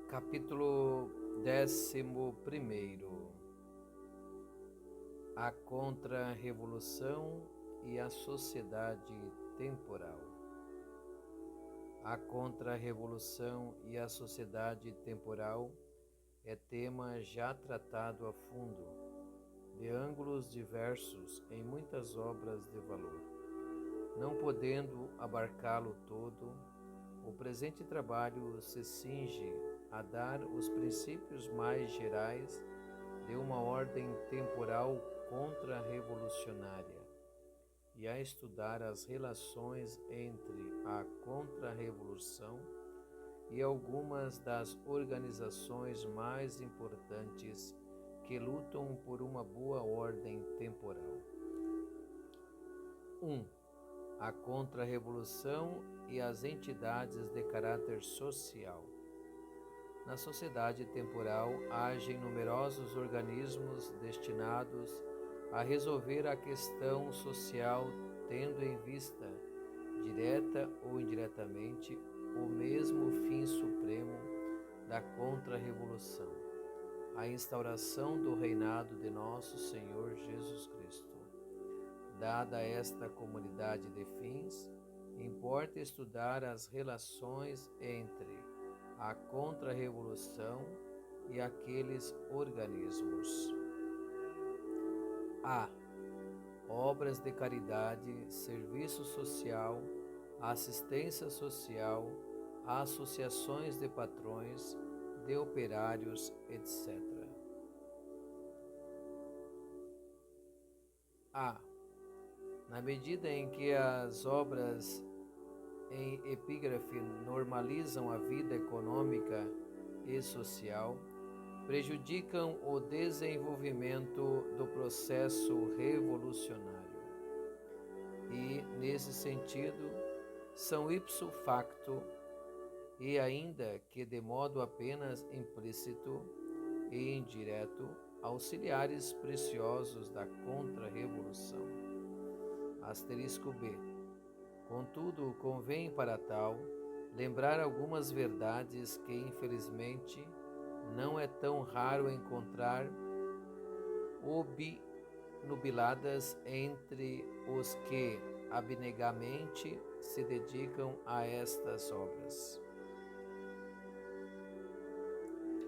Capítulo 11. A Contra-Revolução e a Sociedade Temporal. A Contra-Revolução e a Sociedade Temporal é tema já tratado a fundo, de ângulos diversos em muitas obras de valor. Não podendo abarcá-lo todo, o presente trabalho se cinge a dar os princípios mais gerais de uma ordem temporal contra-revolucionária e a estudar as relações entre a contra-revolução e algumas das organizações mais importantes que lutam por uma boa ordem temporal. 1. A contra-revolução e as entidades de caráter social. Na sociedade temporal agem numerosos organismos destinados a resolver a questão social, tendo em vista, direta ou indiretamente, o mesmo fim supremo da contra-revolução, a instauração do reinado de nosso Senhor Jesus Cristo. Dada esta comunidade de fins, importa estudar as relações entre a contra-revolução e aqueles organismos. A. Obras de caridade, serviço social, assistência social, associações de patrões, de operários, etc. A. Na medida em que as obras em epígrafe normalizam a vida econômica e social, prejudicam o desenvolvimento do processo revolucionário e, nesse sentido, são ipso facto e, ainda que de modo apenas implícito e indireto, auxiliares preciosos da contra-revolução. Asterisco B. Contudo, convém para tal lembrar algumas verdades que, infelizmente, não é tão raro encontrar obnubiladas entre os que abnegamente se dedicam a estas obras.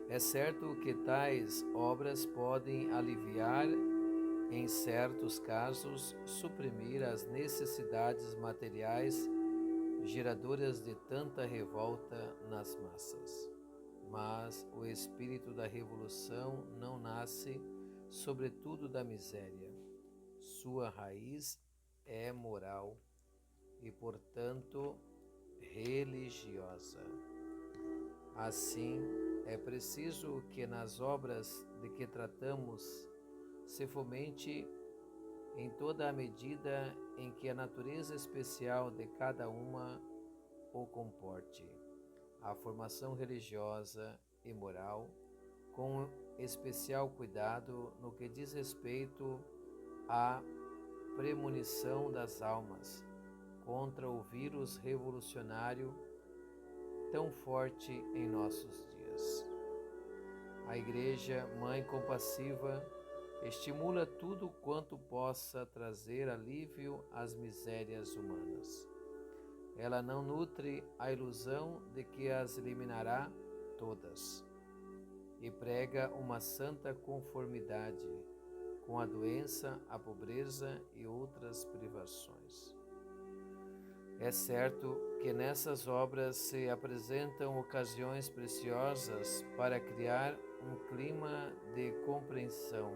É certo que tais obras podem aliviar, em certos casos, suprimir as necessidades materiais geradoras de tanta revolta nas massas. Mas o espírito da revolução não nasce, sobretudo, da miséria. Sua raiz é moral e, portanto, religiosa. Assim, é preciso que nas obras de que tratamos se fomente, em toda a medida em que a natureza especial de cada uma o comporte, a formação religiosa e moral, com especial cuidado no que diz respeito à premonição das almas contra o vírus revolucionário tão forte em nossos dias. A Igreja, Mãe compassiva, estimula tudo quanto possa trazer alívio às misérias humanas. Ela não nutre a ilusão de que as eliminará todas e prega uma santa conformidade com a doença, a pobreza e outras privações. É certo que nessas obras se apresentam ocasiões preciosas para criar um clima de compreensão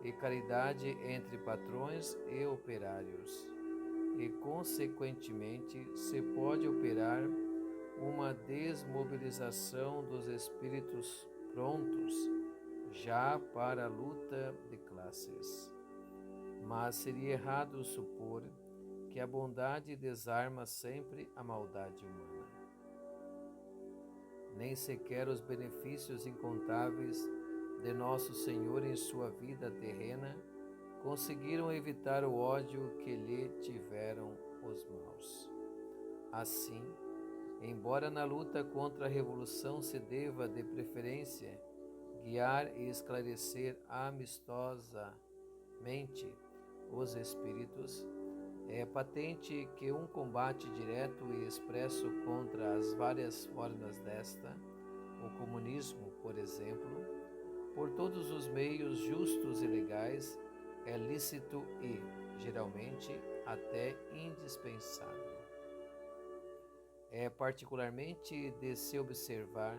e caridade entre patrões e operários, e, consequentemente, se pode operar uma desmobilização dos espíritos prontos já para a luta de classes. Mas seria errado supor que a bondade desarma sempre a maldade humana. Nem sequer os benefícios incontáveis de Nosso Senhor em sua vida terrena conseguiram evitar o ódio que lhe tiveram os maus. Assim, Embora na luta contra a revolução se deva, de preferência, guiar e esclarecer amistosamente os espíritos, é patente que um combate direto e expresso contra as várias formas desta, o comunismo, por exemplo, por todos os meios justos e legais, é lícito e, geralmente, até indispensável. É particularmente de se observar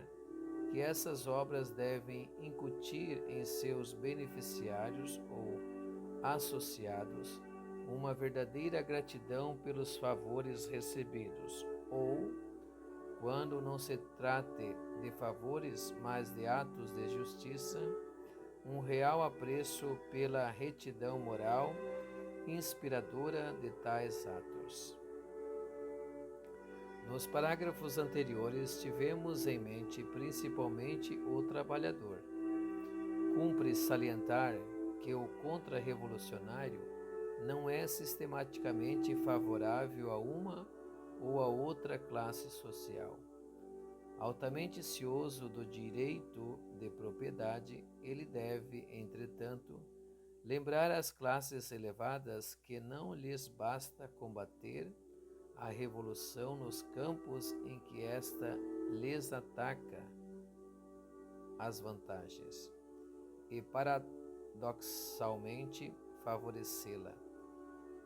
que essas obras devem incutir em seus beneficiários ou associados uma verdadeira gratidão pelos favores recebidos, ou, quando não se trate de favores, mas de atos de justiça, um real apreço pela retidão moral inspiradora de tais atos. Nos parágrafos anteriores, tivemos em mente principalmente o trabalhador. Cumpre salientar que o contra-revolucionário não é sistematicamente favorável a uma ou a outra classe social. Altamente cioso do direito de propriedade, ele deve, entretanto, lembrar às classes elevadas que não lhes basta combater a revolução nos campos em que esta lhes ataca as vantagens e, paradoxalmente, favorecê-la,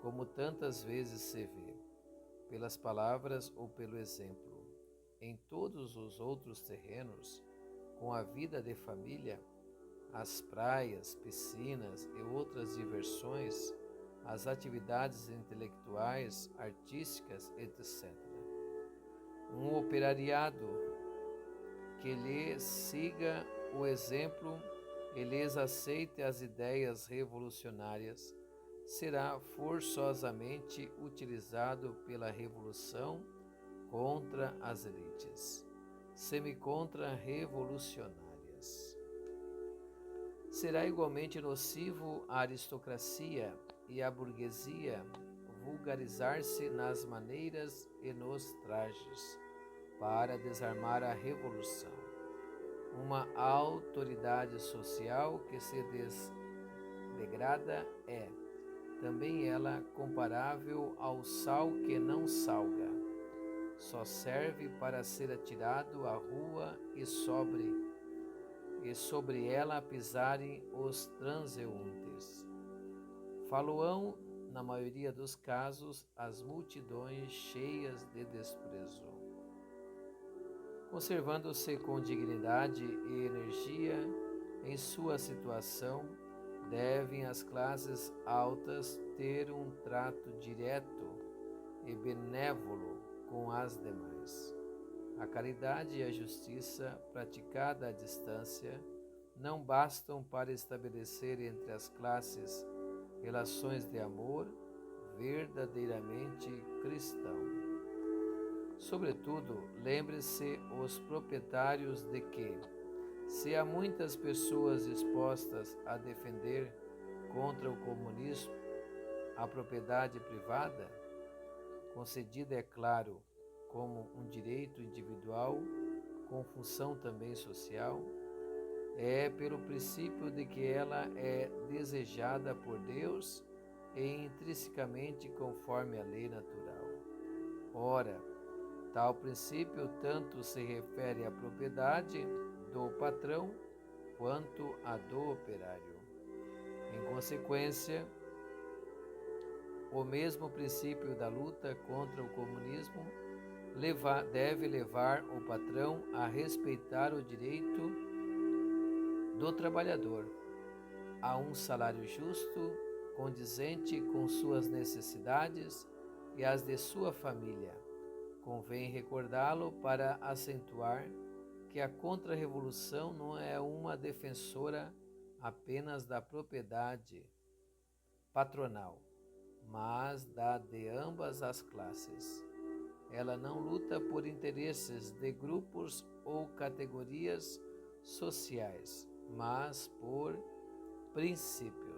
como tantas vezes se vê, pelas palavras ou pelo exemplo. Em todos os outros terrenos, com a vida de família, as praias, piscinas e outras diversões, as atividades intelectuais, artísticas, etc. Um operariado que lhe siga o exemplo e lhes aceite as ideias revolucionárias será forçosamente utilizado pela revolução contra as elites semi-contra-revolucionárias. Será igualmente nocivo à aristocracia e à burguesia vulgarizar-se nas maneiras e nos trajes para desarmar a revolução. Uma autoridade social que se degrada é, também ela, comparável ao sal que não salga. Só serve para ser atirado à rua e sobre ela pisarem os transeuntes. Faloão, na maioria dos casos, as multidões cheias de desprezo. Conservando-se com dignidade e energia em sua situação, devem as classes altas ter um trato direto e benévolo com as demais. A caridade e a justiça, praticada à distância, não bastam para estabelecer entre as classes relações de amor verdadeiramente cristão. Sobretudo, lembre-se os proprietários de que, se há muitas pessoas dispostas a defender contra o comunismo a propriedade privada, concedida, é claro, como um direito individual, com função também social, é pelo princípio de que ela é desejada por Deus e intrinsecamente conforme a lei natural. Ora, tal princípio tanto se refere à propriedade do patrão quanto à do operário. Em consequência, o mesmo princípio da luta contra o comunismo deve levar o patrão a respeitar o direito do trabalhador a um salário justo, condizente com suas necessidades e as de sua família. Convém recordá-lo para acentuar que a contra-revolução não é uma defensora apenas da propriedade patronal, mas da de ambas as classes. Ela não luta por interesses de grupos ou categorias sociais, mas por princípios.